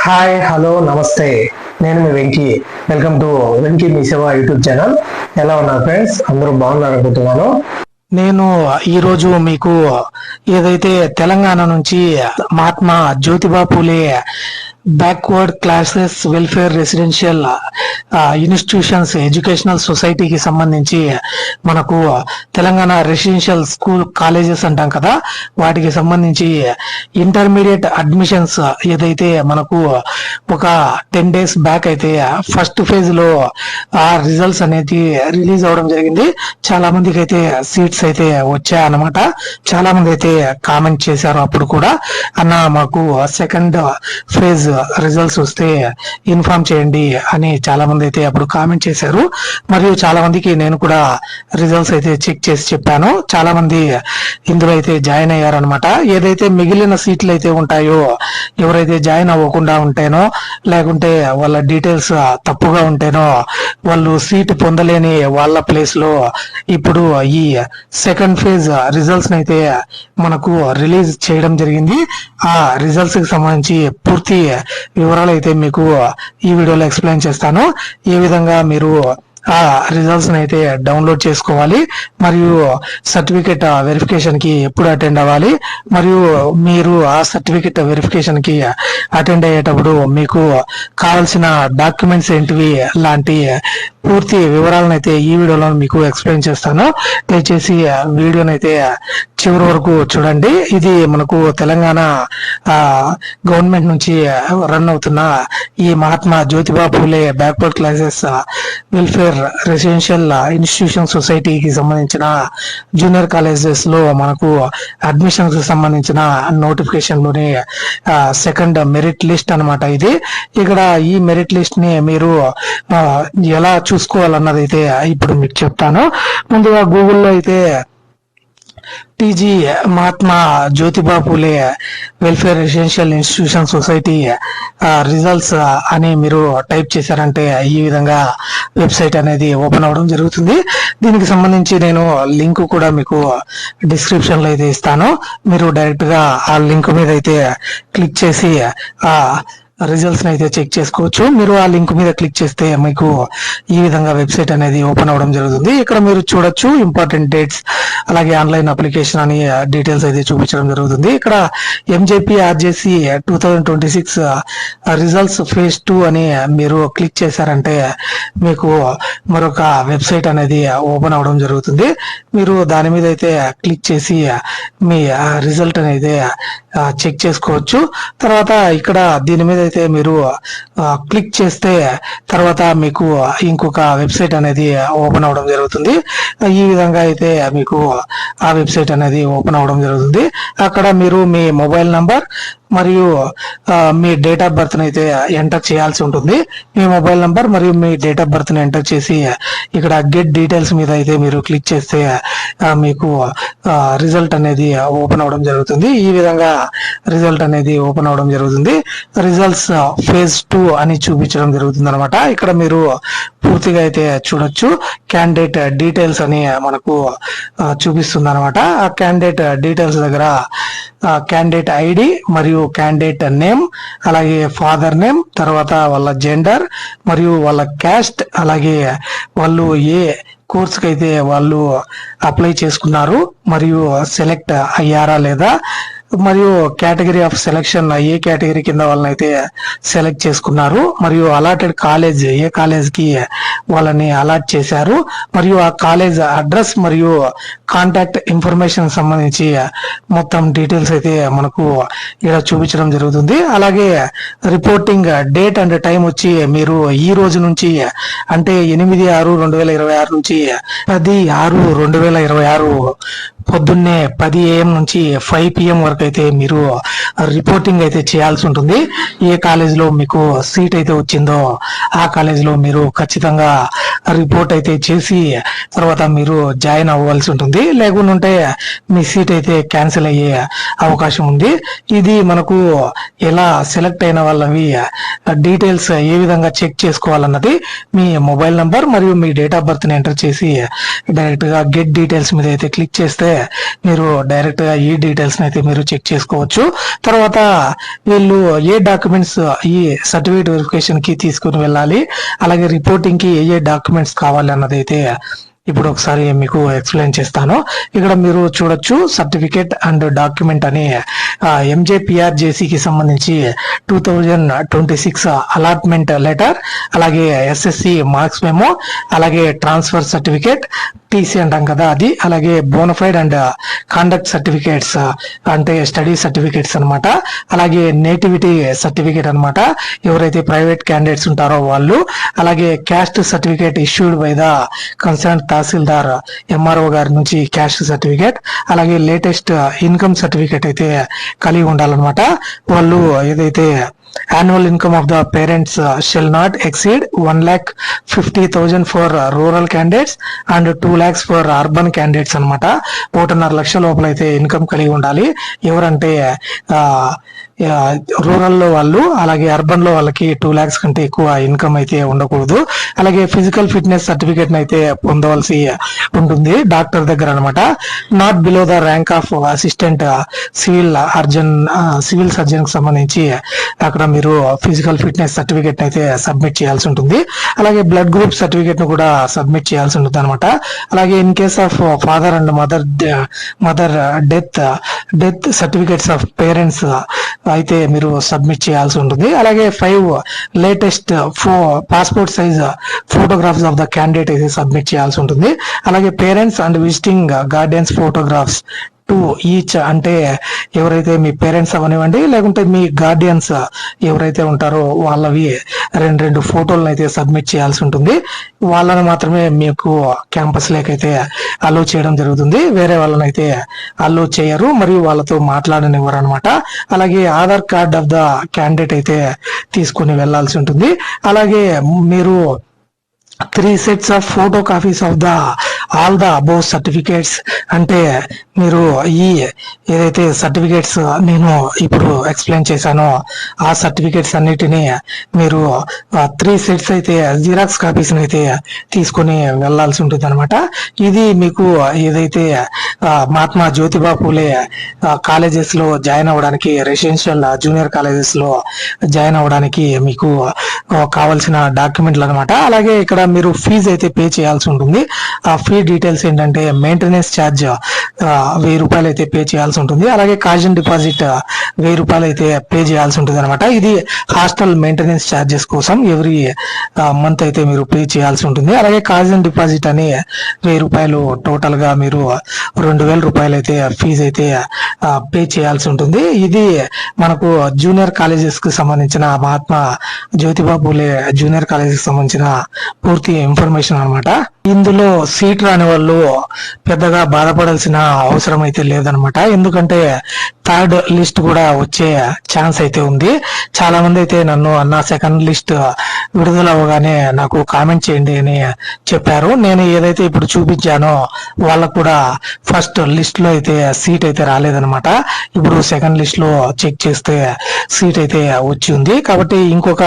Hi hello నమస్తే, నేను మీ Venky. Welcome to Venky మీ సేవ యూట్యూబ్ ఛానల్. ఎలా ఉన్నారు ఫ్రెండ్స్? అందరూ బాగున్నారు అనుకుంటున్నాను. నేను ఈరోజు మీకు ఏదైతే తెలంగాణ నుంచి Mahatma Jyotiba Phule backward classes welfare residential institutions educational సొసైటీకి సంబంధించి మనకు తెలంగాణ రెసిడెన్షియల్ స్కూల్ కాలేజెస్ అంటాం కదా, వాటికి సంబంధించి ఇంటర్మీడియట్ అడ్మిషన్స్ ఏదైతే మనకు ఒక 10 days బ్యాక్ అయితే ఫస్ట్ ఫేజ్ లో ఆ రిజల్ట్స్ అనేది రిలీజ్ అవడం జరిగింది. చాలా మందికి అయితే సీట్స్ అయితే వచ్చాయన్నమాట. చాలా మంది అయితే కామెంట్ చేశారు అప్పుడు కూడా, అన్న మాకు సెకండ్ ఫేజ్ రిజల్ట్స్ వస్తే ఇన్ఫార్మ్ చేయండి అని చాలా మంది అయితే అప్పుడు కామెంట్ చేశారు. మరియు చాలా మందికి నేను కూడా రిజల్ట్స్ అయితే చెక్ చేసి చెప్పాను. చాలా మంది ఇందులో అయితే జాయిన్ అయ్యారు అనమాట. ఏదైతే మిగిలిన సీట్లు అయితే ఉంటాయో, ఎవరైతే జాయిన్ అవ్వకుండా ఉంటేనో లేకుంటే వాళ్ళ డీటెయిల్స్ తప్పుగా ఉంటేనో వాళ్ళు సీట్ పొందలేని వాళ్ళ ప్లేస్ లో ఇప్పుడు ఈ సెకండ్ ఫేజ్ రిజల్ట్స్ అయితే మనకు రిలీజ్ చేయడం జరిగింది. ఆ రిజల్ట్స్ కి సంబంధించి పూర్తి వివరాలు అయితే మీకు ఈ వీడియోలో ఎక్స్ప్లెయిన్ చేస్తాను. ఏ విధంగా మీరు ఆ రిజల్ట్స్ అయితే డౌన్లోడ్ చేసుకోవాలి, మరియు సర్టిఫికెట్ వెరిఫికేషన్ కి ఎప్పుడు అటెండ్ అవ్వాలి, మరియు మీరు ఆ సర్టిఫికెట్ వెరిఫికేషన్ కి అటెండ్ అయ్యేటప్పుడు మీకు కావాల్సిన డాక్యుమెంట్స్ ఏంటివి లాంటి పూర్తి వివరాలను అయితే ఈ వీడియోలో మీకు ఎక్స్ప్లెయిన్ చేస్తాను. దయచేసి వీడియోని అయితే చివరి వరకు చూడండి. ఇది మనకు తెలంగాణ గవర్నమెంట్ నుంచి రన్ అవుతున్న ఈ Mahatma Jyotiba Phule backward classes welfare residential institution సొసైటీకి సంబంధించిన జూనియర్ కాలేజెస్ లో మనకు అడ్మిషన్స్ సంబంధించిన నోటిఫికేషన్ లోని సెకండ్ మెరిట్ లిస్ట్ అన్నమాట ఇది. ఇక్కడ ఈ మెరిట్ లిస్ట్ ని మీరు ఎలా చూసుకోవాలన్నది అయితే ఇప్పుడు మీకు చెప్తాను. ముందుగా గూగుల్లో అయితే TG Mahatma Jyotiba Phule welfare residential institution society results అని మీరు టైప్ చేశారంటే ఈ విధంగా వెబ్సైట్ అనేది ఓపెన్ అవ్వడం జరుగుతుంది. దీనికి సంబంధించి నేను లింక్ కూడా మీకు డిస్క్రిప్షన్ లో అయితే ఇస్తాను. మీరు డైరెక్ట్ గా ఆ లింక్ మీద అయితే క్లిక్ చేసి ఆ రిజల్ట్స్ అయితే చెక్ చేసుకోవచ్చు. మీరు ఆ లింక్ మీద క్లిక్ చేస్తే మీకు ఈ విధంగా వెబ్సైట్ అనేది ఓపెన్ అవ్వడం జరుగుతుంది. ఇక్కడ మీరు చూడొచ్చు ఇంపార్టెంట్ డేట్స్, అలాగే ఆన్లైన్ అప్లికేషన్ అని డీటెయిల్స్ అయితే చూపించడం జరుగుతుంది. ఇక్కడ ఎంజేపీ ఆర్జేసీ 2026 రిజల్ట్స్ ఫేజ్ 2 అని మీరు క్లిక్ చేశారంటే మీకు మరొక వెబ్సైట్ అనేది ఓపెన్ అవ్వడం జరుగుతుంది. మీరు దాని మీద అయితే క్లిక్ చేసి మీ రిజల్ట్ అనేది చెక్ చేసుకోవచ్చు. తర్వాత ఇక్కడ దీని మీద అయితే మీరు క్లిక్ చేస్తే తర్వాత మీకు ఇంకొక వెబ్సైట్ అనేది ఓపెన్ అవ్వడం జరుగుతుంది. ఈ విధంగా అయితే మీకు ఆ వెబ్సైట్ అనేది ఓపెన్ అవ్వడం జరుగుతుంది. అక్కడ మీరు మీ మొబైల్ నంబర్ మరియు మీ డేట్ ఆఫ్ బర్త్ అయితే ఎంటర్ చేయాల్సి ఉంటుంది. మీ మొబైల్ నంబర్ మరియు మీ డేట్ ఆఫ్ బర్త్ ని ఎంటర్ చేసి ఇక్కడ గెట్ డీటెయిల్స్ మీద అయితే మీరు క్లిక్ చేస్తే మీకు రిజల్ట్ అనేది ఓపెన్ అవ్వడం జరుగుతుంది. ఈ విధంగా రిజల్ట్ అనేది ఓపెన్ అవ్వడం జరుగుతుంది. రిజల్ట్స్ ఫేజ్ 2 అని చూపించడం జరుగుతుంది అనమాట. ఇక్కడ మీరు పూర్తిగా అయితే చూడొచ్చు. క్యాండిడేట్ డీటెయిల్స్ అని మనకు చూపిస్తుంది అనమాట. ఆ క్యాండిడేట్ డీటెయిల్స్ దగ్గర క్యాండిడేట్ ఐడి మరియు క్యాండిడేట్ నేమ్, అలాగే ఫాదర్ నేమ్, తర్వాత వాళ్ళ జెండర్ మరియు వాళ్ళ క్యాస్ట్, అలాగే వాళ్ళు ఏ కోర్స్ కి అయితే వాళ్ళు అప్లై చేసుకున్నారు మరియు సెలెక్ట్ అయ్యారా లేదా, మరియు category of selection A category కింద వాళ్ళని అయితే సెలెక్ట్ చేసుకున్నారు, మరియు అలాటెడ్ కాలేజ్ ఏ కాలేజ్ కి వాళ్ళని అలాట్ చేశారు, మరియు ఆ కాలేజ్ అడ్రస్ మరియు కాంటాక్ట్ ఇన్ఫర్మేషన్ సంబంధించి మొత్తం డీటెయిల్స్ అయితే మనకు ఇక్కడ చూపించడం జరుగుతుంది. అలాగే రిపోర్టింగ్ డేట్ అండ్ టైం వచ్చి మీరు ఈ రోజు నుంచి అంటే 8/6/2026 నుంచి 10/6/2026 పొద్దున్నే 10 AM నుంచి 5 PM వరకు అయితే మీరు రిపోర్టింగ్ అయితే చేయాల్సి ఉంటుంది. ఏ కాలేజీలో మీకు సీట్ అయితే వచ్చిందో ఆ కాలేజీలో మీరు ఖచ్చితంగా రిపోర్ట్ అయితే చేసి తర్వాత మీరు జాయిన్ అవ్వాల్సి ఉంటుంది. లేకుంటే మీ సీట్ అయితే క్యాన్సిల్ అయ్యే అవకాశం ఉంది. ఇది మనకు ఎలా సెలెక్ట్ అయిన వాళ్ళవి డీటెయిల్స్ ఏ విధంగా చెక్ చేసుకోవాలన్నది మీ మొబైల్ నంబర్ మరియు మీ డేట్ ఆఫ్ బర్త్ ని ఎంటర్ చేసి డైరెక్ట్ గా గెట్ డీటెయిల్స్ మీద అయితే క్లిక్ చేస్తే మీరు డైరెక్ట్ గా ఈ డీటెయిల్స్ అయితే మీరు చెక్ చేసుకోవచ్చు. తర్వాత వీళ్ళు ఏ డాక్యుమెంట్స్ ఈ సర్టిఫికేట్ వెరిఫికేషన్ కి తీసుకుని వెళ్ళాలి, అలాగే రిపోర్టింగ్ కి ఏ డాక్యుమెంట్స్ కావాలి అన్నది అయితే ఇప్పుడు ఒకసారి మీకు ఎక్స్ప్లెయిన్ చేస్తాను. ఇక్కడ మీరు చూడొచ్చు సర్టిఫికేట్ అండ్ డాక్యుమెంట్ అని ఎంజేపీఆర్జేసీకి సంబంధించి 2026 అలాట్మెంట్ లెటర్, అలాగే ఎస్ఎస్సి మార్క్స్ మెమో, అలాగే ట్రాన్స్ఫర్ సర్టిఫికేట్ టీసీ అంటాం కదా అది, అలాగే బోనఫైడ్ అండ్ కాండక్ట్ సర్టిఫికేట్స్ అంటే స్టడీ సర్టిఫికేట్స్ అనమాట, అలాగే నేటివిటీ సర్టిఫికేట్ అనమాట ఎవరైతే ప్రైవేట్ క్యాండిడేట్స్ ఉంటారో వాళ్ళు, అలాగే caste certificate issued by the concern tahsildar MRO గారి నుంచి క్యాస్ట్ సర్టిఫికేట్, అలాగే లేటెస్ట్ ఇన్కమ్ సర్టిఫికేట్ అయితే కలిగి ఉండాలన్నమాట. వాళ్ళు ఏదైతే annual income of the parents shall not exceed 1,50,000 for rural candidates and 2 lakhs for urban candidates అనమాట. 1.5 లక్షల లోపల అయితే ఇన్కమ్ కలిగి ఉండాలి. ఎవరంటే రూరల్ లో వాళ్ళు, అలాగే అర్బన్ లో వాళ్ళకి 2 lakhs కంటే ఎక్కువ ఇన్కమ్ అయితే ఉండకూడదు. అలాగే ఫిజికల్ ఫిట్నెస్ సర్టిఫికేట్ అయితే పొందవలసి ఉంటుంది డాక్టర్ దగ్గర అనమాట. Not below the rank of assistant civil surgeon కి సంబంధించి అక్కడ మీరు ఫిజికల్ ఫిట్నెస్ సర్టిఫికేట్ అయితే సబ్మిట్ చేయాల్సి ఉంటుంది. అలాగే బ్లడ్ గ్రూప్ సర్టిఫికేట్ ను కూడా సబ్మిట్ చేయాల్సి ఉంటుంది అనమాట. అలాగే in case of father and mother death certificates of parents అయితే మీరు సబ్మిట్ చేయాల్సి ఉంటుంది. అలాగే 5 latest passport size photographs of the candidate అయితే సబ్మిట్ చేయాల్సి ఉంటుంది. అలాగే parents and visiting guardians photographs 2 each అంటే ఎవరైతే మీ పేరెంట్స్ అవనివ్వండి, లేకుంటే మీ గార్డియన్స్ ఎవరైతే ఉంటారో వాళ్ళవి 2 ఫోటోలను అయితే సబ్మిట్ చేయాల్సి ఉంటుంది. వాళ్ళని మాత్రమే మీకు క్యాంపస్ లేకైతే అలో చేయడం జరుగుతుంది, వేరే వాళ్ళని అయితే అలో చేయరు, మరియు వాళ్ళతో మాట్లాడనివ్వరు అనమాట. అలాగే Aadhaar card of the candidate అయితే తీసుకుని వెళ్లాల్సి ఉంటుంది. అలాగే మీరు 3 sets of photo copies of all the above certificates అంటే మీరు ఈ ఏదైతే సర్టిఫికేట్స్ నేను ఇప్పుడు ఎక్స్ప్లెయిన్ చేశానో ఆ సర్టిఫికేట్స్ అన్నిటినీ మీరు 3 sets అయితే జిరాక్స్ కాపీస్ అయితే తీసుకొని వెళ్లాల్సి ఉంటుంది అనమాట. ఇది మీకు ఏదైతే మహాత్మా జ్యోతిబా పూలే కాలేజెస్ లో జాయిన్ అవ్వడానికి, రెసిడెన్షియల్ జూనియర్ కాలేజెస్ లో జాయిన్ అవ్వడానికి మీకు కావాల్సిన డాక్యుమెంట్లు అనమాట. అలాగే ఇక్కడ మీరు ఫీజు అయితే పే చేయాల్సి ఉంటుంది. ఆ ఫీ డీటెయిల్స్ ఏంటంటే మెయింటెనెన్స్ ఛార్జ్ 1000 రూపాయలు అయితే పే చేయాల్సి ఉంటుంది. అలాగే కాజన్ డిపాజిట్ 1000 రూపాయలు అయితే పే చేయాల్సి ఉంటుంది అనమాట. ఇది హాస్టల్ మెయింటెనెన్స్ ఛార్జెస్ కోసం ఎవ్రీ మంత్ అయితే మీరు పే చేయాల్సి ఉంటుంది. అలాగే కాజన్ డిపాజిట్ అని 1000 రూపాయలు టోటల్ గా మీరు 2000 రూపాయలు అయితే ఫీజు అయితే పే చేయాల్సి ఉంటుంది. ఇది మనకు జూనియర్ కాలేజెస్ కి సంబంధించిన మహాత్మా జ్యోతిబా పూలే జూనియర్ కాలేజెస్ కి సంబంధించిన పూర్తి ఇన్ఫర్మేషన్ అనమాట. ఇందులో సీట్ రాని వాళ్ళు పెద్దగా బాధపడాల్సిన అవసరం అయితే లేదనమాట. ఎందుకంటే 3rd లిస్ట్ కూడా వచ్చే ఛాన్స్ అయితే ఉంది. చాలా మంది అయితే నన్ను అన్న 2nd లిస్ట్ విడుదల అవ్వగానే నాకు కామెంట్ చేయండి అని చెప్పారు. నేను ఏదైతే ఇప్పుడు చూపించానో వాళ్ళకు కూడా ఫస్ట్ లిస్ట్ లో అయితే సీట్ అయితే రాలేదనమాట. ఇప్పుడు 2nd లిస్ట్ లో చెక్ చేస్తే సీట్ అయితే వచ్చి ఉంది. కాబట్టి ఇంకొక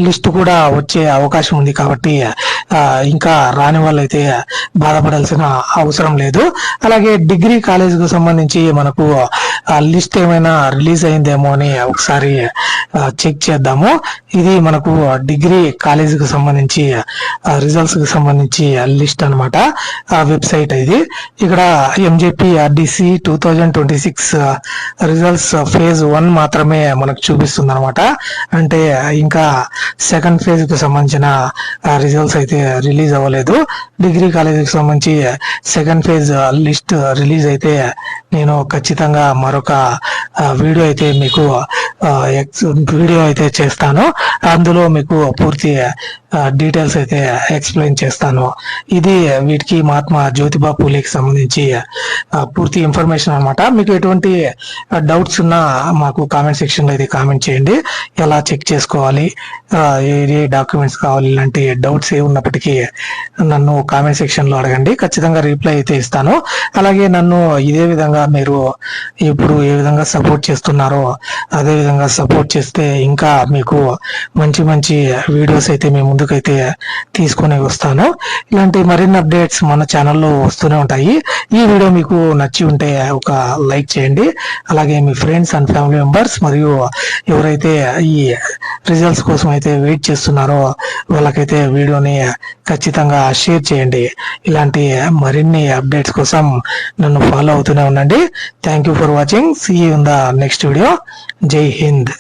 లిస్ట్ కూడా వచ్చే అవకాశం ఉంది. కాబట్టి ఇంకా రాని వాళ్ళు అయితే బాధపడాల్సిన అవసరం లేదు. అలాగే డిగ్రీ కాలేజ్ కు సంబంధించి మనకు లిస్ట్ ఏమైనా రిలీజ్ అయిందేమో అని ఒకసారి చెక్ చేద్దాము. ఇది మనకు డిగ్రీ కాలేజ్ కు సంబంధించి రిజల్ట్స్ కి సంబంధించి లిస్ట్ అనమాట. వెబ్సైట్ ఇది. ఇక్కడ ఎంజేపీఆర్డిసి 2026 రిజల్ట్స్ ఫేజ్ 1 మాత్రమే మనకు చూపిస్తుంది అనమాట. అంటే ఇంకా 2nd ఫేజ్ కు సంబంధించిన రిజల్ట్స్ అయితే రిలీజ్ అవ్వలేదు. డిగ్రీ కాలేజీకి సంబంధించి 2nd ఫేజ్ లిస్ట్ రిలీజ్ అయితే నేను ఖచ్చితంగా మరొక వీడియో అయితే మీకు చేస్తాను. అందులో మీకు పూర్తి డీటెయిల్స్ అయితే ఎక్స్ప్లెయిన్ చేస్తాను. ఇది వీటికి మహాత్మా జ్యోతిబా పూలేకి సంబంధించి పూర్తి ఇన్ఫర్మేషన్ అనమాట. మీకు ఎటువంటి డౌట్స్ ఉన్నా మాకు కామెంట్ సెక్షన్ లో అయితే కామెంట్ చేయండి. ఎలా చెక్ చేసుకోవాలి, ఏ డాక్యుమెంట్స్ కావాలి, ఇలాంటి డౌట్స్ ఏ ఉన్నప్పటికీ నన్ను కామెంట్ సెక్షన్ లో అడగండి. ఖచ్చితంగా రిప్లై అయితే ఇస్తాను. అలాగే నన్ను ఇదే విధంగా మీరు ఇప్పుడు ఏ విధంగా సపోర్ట్ చేస్తున్నారో అదే విధంగా సపోర్ట్ చేస్తే ఇంకా మీకు మంచి మంచి వీడియోస్ అయితే మేము ముందుకైతే తీసుకొని వస్తాను. ఇలాంటి మరిన్ని అప్డేట్స్ మన ఛానల్లో వస్తూనే ఉంటాయి. ఈ వీడియో మీకు నచ్చి ఉంటే ఒక లైక్ చేయండి. అలాగే మీ ఫ్రెండ్స్ అండ్ ఫ్యామిలీ మెంబర్స్ మరియు ఎవరైతే ఈ రిజల్ట్స్ కోసం అయితే వెయిట్ చేస్తున్నారో వాళ్ళకైతే వీడియోని ఖచ్చితంగా షేర్ చేయండి. ఇలాంటి మరిన్ని అప్డేట్స్ కోసం నన్ను ఫాలో అవుతూనే ఉండండి. Thank you for watching. See you in the next video. జై హింద్.